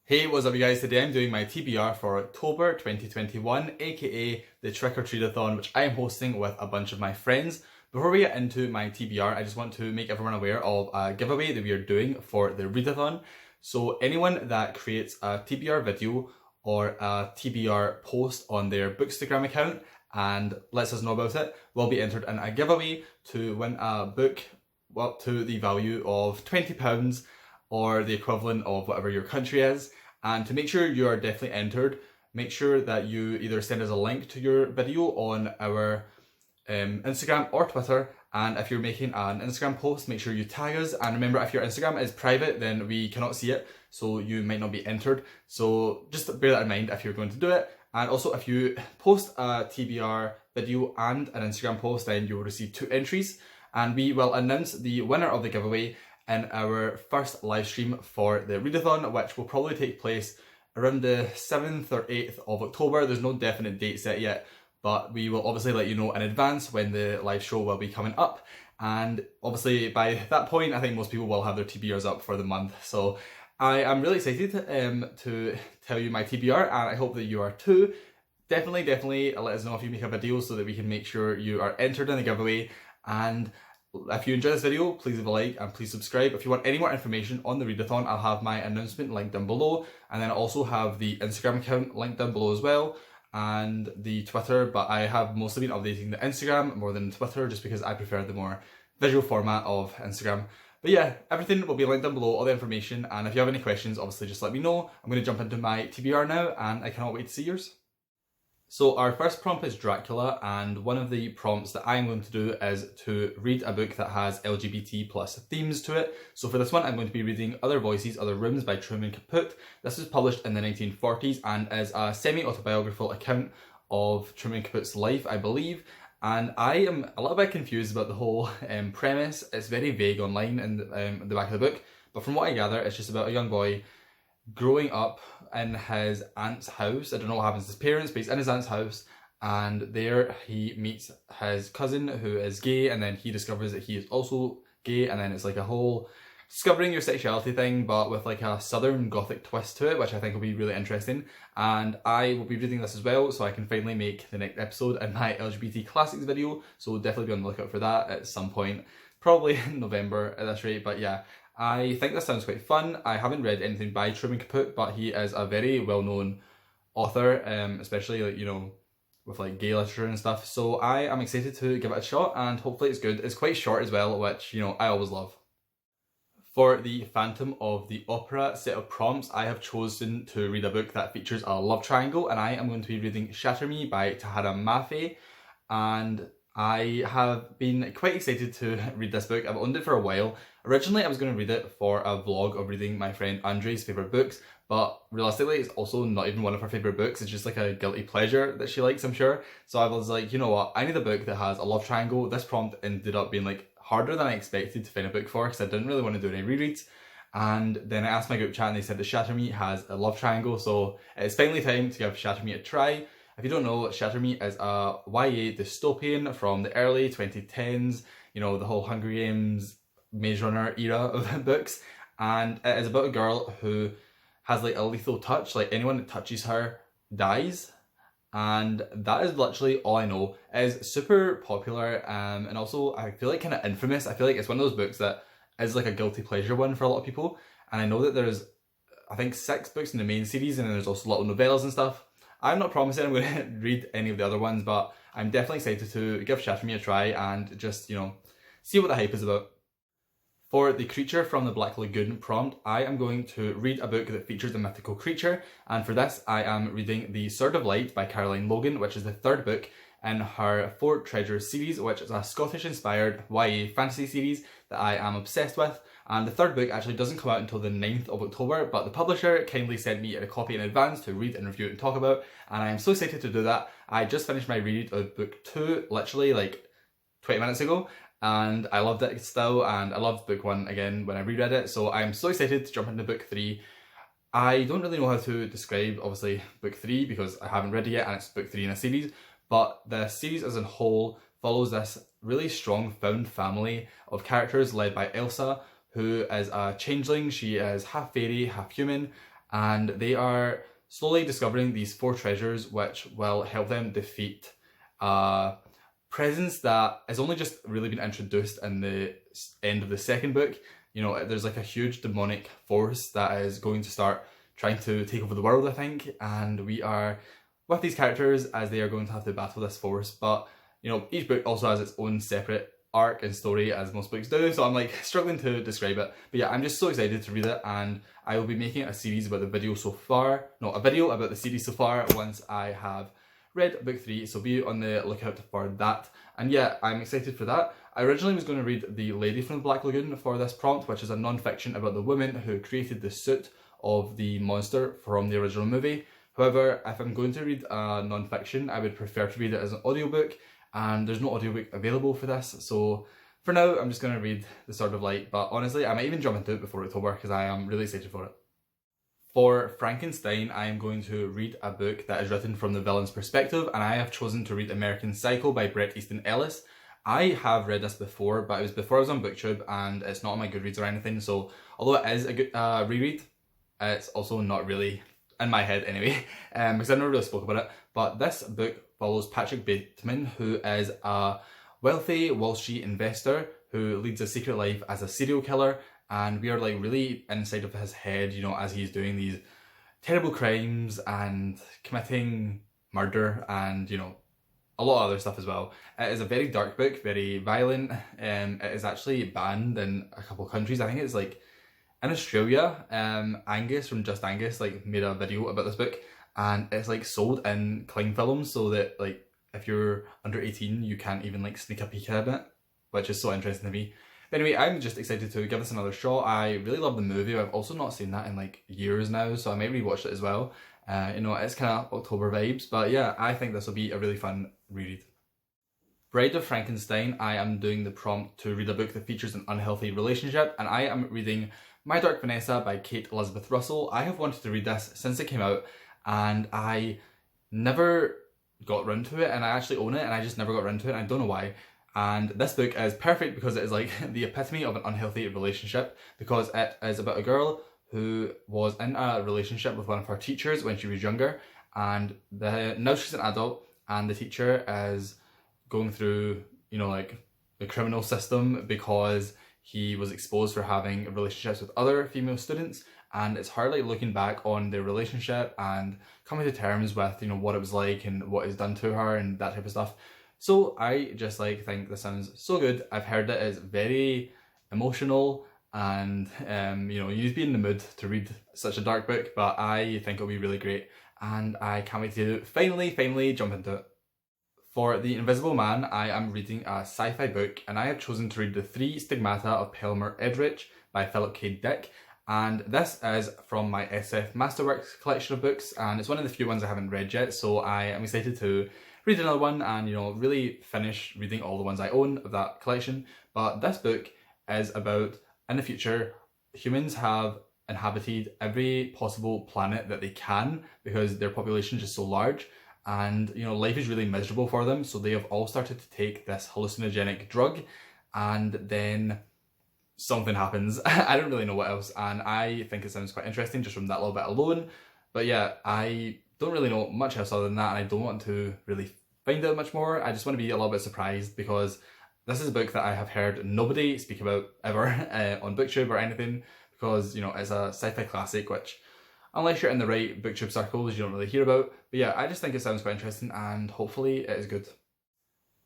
Hey, what's up you guys? Today I'm doing my TBR for October 2021, aka the Trick-or-treadathon, which I am hosting with a bunch of my friends. Before we get into my TBR, I just want to make everyone aware of a giveaway that we are doing for the readathon. So anyone that creates a TBR video or a TBR post on their Bookstagram account and lets us know about it will be entered in a giveaway to win a book up to the value of £20 or the equivalent of whatever your country is. And to make sure you are definitely entered, make sure that you either send us a link to your video on our Instagram or Twitter. And if you're making an Instagram post, make sure you tag us. And remember, if your Instagram is private, then we cannot see it, so you might not be entered. So just bear that in mind if you're going to do it. And also, if you post a TBR video and an Instagram post, then you will receive 2 entries. And we will announce the winner of the giveaway in our first live stream for the readathon, which will probably take place around the 7th or 8th of October. There's no definite date set yet, but we will obviously let you know in advance when the live show will be coming up. And obviously by that point, I think most people will have their TBRs up for the month. So I am really excited to tell you my TBR, and I hope that you are too. Definitely let us know if you make a video so that we can make sure you are entered in the giveaway. And if you enjoy this video, please leave a like and please subscribe. If you want any more information on the readathon, I'll have my announcement linked down below, and then I also have the Instagram account linked down below as well, and the Twitter, but I have mostly been updating the Instagram more than Twitter just because I prefer the more visual format of Instagram. But yeah, everything will be linked down below, all the information, and if you have any questions, obviously just let me know. I'm going to jump into my TBR now, and I cannot wait to see yours. So our first prompt is Dracula, and one of the prompts that I'm going to do is to read a book that has LGBT plus themes to it. So for this one, I'm going to be reading Other Voices, Other Rooms by Truman Capote. This was published in the 1940s and is a semi-autobiographical account of Truman Capote's life, I believe. And I am a little bit confused about the whole premise. It's very vague online in the back of the book, but from what I gather, it's just about a young boy growing up in his aunt's house. I don't know what happens to his parents, but he's in his aunt's house, and there he meets his cousin who is gay, and then he discovers that he is also gay, and then it's like a whole discovering your sexuality thing, but with like a southern gothic twist to it, which I think will be really interesting. And I will be reading this as well, so I can finally make the next episode in my LGBT classics video, so definitely be on the lookout for that at some point, probably in November at this rate. But yeah, I think this sounds quite fun. I haven't read anything by Truman Capote, but he is a very well-known author, especially like, you know, with like gay literature and stuff. So I am excited to give it a shot, and hopefully it's good. It's quite short as well, which, you know, I always love. For the Phantom of the Opera set of prompts, I have chosen to read a book that features a love triangle, and I am going to be reading Shatter Me by Tahara Mafe. And I have been quite excited to read this book. I've owned it for a while. Originally, I was going to read it for a vlog of reading my friend Andre's favourite books, but realistically, it's also not even one of her favourite books. It's just like a guilty pleasure that she likes, I'm sure. So I was like, you know what, I need a book that has a love triangle. This prompt ended up being like harder than I expected to find a book for, because I didn't really want to do any rereads. And then I asked my group chat and they said that Shatter Me has a love triangle, so it's finally time to give Shatter Me a try. If you don't know, Shatter Me is a YA dystopian from the early 2010s, you know, the whole Hunger Games, Maze Runner era of books. And it is about a girl who has like a lethal touch, like anyone that touches her dies. And that is literally all I know. It is super popular, and also I feel like kind of infamous. I feel like it's one of those books that is like a guilty pleasure one for a lot of people. And I know that there's, I think, 6 books in the main series, and then there's also little novellas and stuff. I'm not promising I'm going to read any of the other ones, but I'm definitely excited to give Shatter Me a try and just, you know, see what the hype is about. For the creature from the Black Lagoon prompt, I am going to read a book that features a mythical creature, and for this I am reading The Sword of Light by Caroline Logan, which is the 3rd book in her 4 Treasures series, which is a Scottish-inspired YA fantasy series that I am obsessed with. And the 3rd book actually doesn't come out until the 9th of October, but the publisher kindly sent me a copy in advance to read and review and talk about, and I am so excited to do that. I just finished my read of book 2 literally like 20 minutes ago, and I loved it still, and I loved book 1 again when I reread it, so I'm so excited to jump into book 3. I don't really know how to describe, obviously, book 3 because I haven't read it yet, and it's book 3 in a series, but the series as a whole follows this really strong found family of characters led by Elsa, who is a changeling. She is half fairy, half human, and they are slowly discovering these 4 treasures which will help them defeat a presence that has only just really been introduced in the end of the second book. You know, there's like a huge demonic force that is going to start trying to take over the world, I think, and we are with these characters as they are going to have to battle this force. But you know, each book also has its own separate arc and story, as most books do, so I'm like struggling to describe it. But yeah, I'm just so excited to read it, and I will be making a series about the video so far, no, a video about the series so far once I have read book 3, so be on the lookout for that. And yeah, I'm excited for that. I originally was going to read The Lady from the Black Lagoon for this prompt, which is a non-fiction about the woman who created the suit of the monster from the original movie. However, if I'm going to read a non-fiction, I would prefer to read it as an audiobook, and there's no audiobook available for this, so for now I'm just going to read The Sword of Light, but honestly I might even jump into it before October because I am really excited for it. For Frankenstein, I am going to read a book that is written from the villain's perspective, and I have chosen to read American Psycho by Bret Easton Ellis. I have read this before, but it was before I was on BookTube, and it's not on my Goodreads or anything, so although it is a good reread, it's also not really in my head anyway, because I never really spoke about it. But this book follows Patrick Bateman, who is a wealthy Wall Street investor who leads a secret life as a serial killer, and we are like really inside of his head, you know, as he's doing these terrible crimes and committing murder and, you know, a lot of other stuff as well. It is a very dark book, very violent. It is actually banned in a couple of countries. I think it's like in Australia. Angus from Just Angus like made a video about this book, and it's like sold in cling films so that like if you're under 18 you can't even like sneak a peek at it, which is so interesting to me. But anyway, I'm just excited to give this another shot. I really love the movie. I've also not seen that in like years now, so I might rewatch it as well. You know, it's kind of October vibes, but yeah, I think this will be a really fun reread. Bride of Frankenstein, I am doing the prompt to read a book that features an unhealthy relationship, and I am reading My Dark Vanessa by Kate Elizabeth Russell. I have wanted to read this since it came out, and I never got round to it, and I actually own it, and I just never got round to it, and I don't know why. And this book is perfect because it is like the epitome of an unhealthy relationship, because it is about a girl who was in a relationship with one of her teachers when she was younger, and now she's an adult, and the teacher is going through, you know, like the criminal system because he was exposed for having relationships with other female students, and it's her like looking back on their relationship and coming to terms with, you know, what it was like and what is done to her and that type of stuff. So I just like think this sounds so good. I've heard it is very emotional, and you know, you'd be in the mood to read such a dark book, but I think it'll be really great, and I can't wait to finally jump into it. For The Invisible Man, I am reading a sci-fi book, and I have chosen to read The Three Stigmata of Pelmer Eldritch by Philip K. Dick, and this is from my SF Masterworks collection of books, and it's one of the few ones I haven't read yet, so I am excited to read another one and, you know, really finish reading all the ones I own of that collection. But this book is about, in the future, humans have inhabited every possible planet that they can because their population is just so large, and, you know, life is really miserable for them, so they have all started to take this hallucinogenic drug, and then something happens. I don't really know what else, and I think it sounds quite interesting just from that little bit alone. But yeah, I don't really know much else other than that, and I don't want to really find out much more. I just want to be a little bit surprised because this is a book that I have heard nobody speak about ever on BookTube or anything, because, you know, it's a sci-fi classic which, unless you're in the right BookTube circles, you don't really hear about. But yeah, I just think it sounds quite interesting, and hopefully it is good.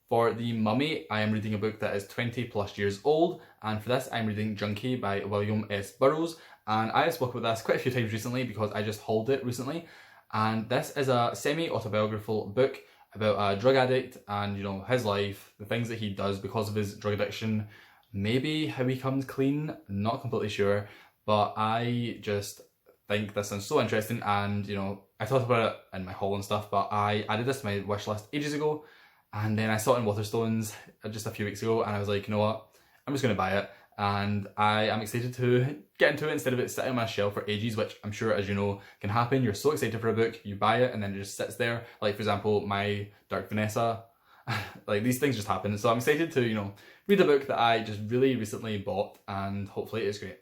For The Mummy, I am reading a book that is 20 plus years old, and for this I'm reading Junkie by William S. Burroughs, and I have spoken about this quite a few times recently because I just hauled it recently, and this is a semi-autobiographical book about a drug addict and, you know, his life, the things that he does because of his drug addiction, maybe how he comes clean, not completely sure, but I just think this sounds so interesting, and, you know, I talked about it in my haul and stuff, but I added this to my wish list ages ago, and then I saw it in Waterstones just a few weeks ago, and I was like, you know what, I'm just going to buy it, and I am excited to get into it instead of it sitting on my shelf for ages, which I'm sure, as you know, can happen. You're so excited for a book, you buy it, and then it just sits there. Like, for example, my Dark Vanessa, like, these things just happen. So I'm excited to, you know, read a book that I just really recently bought, and hopefully it's great.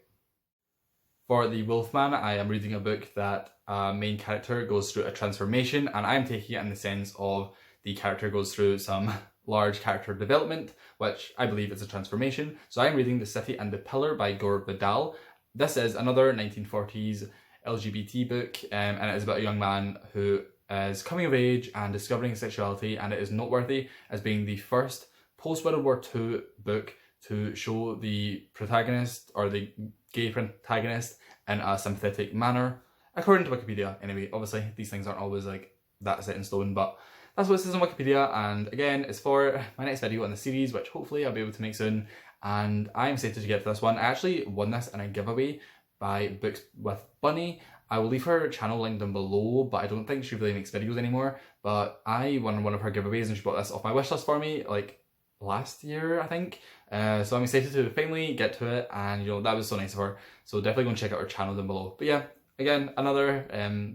For the Wolfman, I am reading a book that main character goes through a transformation, and I'm taking it in the sense of the character goes through some large character development, which I believe is a transformation. So I'm reading The City and the Pillar by Gore Vidal. This is another 1940s LGBT book, and it is about a young man who is coming of age and discovering his sexuality, and it is noteworthy as being the first post-World War II book to show the protagonist, or the gay protagonist, in a sympathetic manner, according to Wikipedia. Anyway, obviously these things aren't always like that set in stone, but that's what it says on Wikipedia. And again, it's for my next video in the series, which hopefully I'll be able to make soon, and I'm excited to get to this one. I actually won this in a giveaway by Books with Bunny. I will leave her channel linked down below, but I don't think she really makes videos anymore. But I won one of her giveaways, and she bought this off my wishlist for me like last year, I think. So I'm excited to finally get to it, and you know, that was so nice of her. So definitely go and check out her channel down below. But yeah, again, another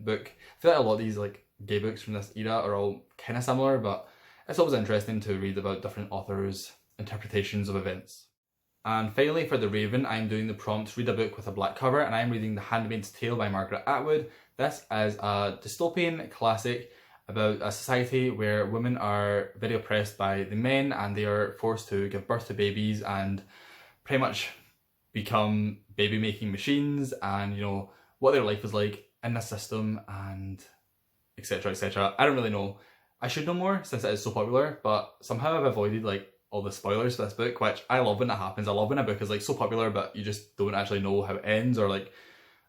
book. I feel like a lot of these like gay books from this era are all kind of similar, but it's always interesting to read about different authors' interpretations of events. And finally, for the Raven, I'm doing the prompt read a book with a black cover, and I'm reading The Handmaid's Tale by Margaret Atwood. This is a dystopian classic about a society where women are very oppressed by the men, and they are forced to give birth to babies and pretty much become baby making machines, and you know what their life is like in the system, and etc, etc. I don't really know. I should know more since it is so popular, but somehow I've avoided like all the spoilers for this book, which I love when it happens. I love when a book is like so popular but you just don't actually know how it ends, or like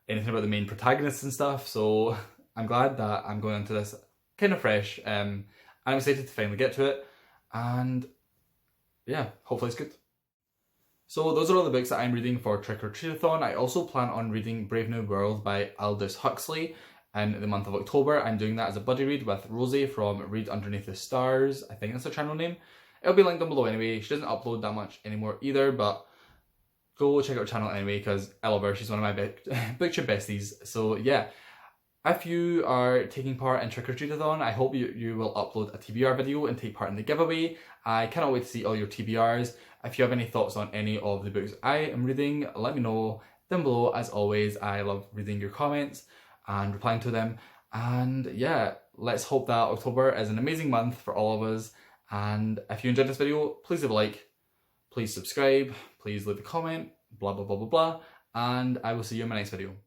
anything about the main protagonists and stuff. So I'm glad that I'm going into this kind of fresh. I'm excited to finally get to it, and yeah, hopefully it's good. So those are all the books that I'm reading for Trick-or-Treadathon. I also plan on reading Brave New World by Aldous Huxley in the month of October. I'm doing that as a buddy read with Rosie from Read Underneath the Stars. I think that's her channel name. It'll be linked down below anyway. She doesn't upload that much anymore either, but go check out her channel anyway because I love her. She's one of my booktube besties. So yeah, if you are taking part in Trick-or-Treadathon, I hope you will upload a TBR video and take part in the giveaway. I cannot wait to see all your TBRs. If you have any thoughts on any of the books I am reading, let me know down below. As always, I love reading your comments and replying to them. And yeah, let's hope that October is an amazing month for all of us. And if you enjoyed this video, please leave a like, please subscribe, please leave a comment, blah blah blah blah blah, and I will see you in my next video.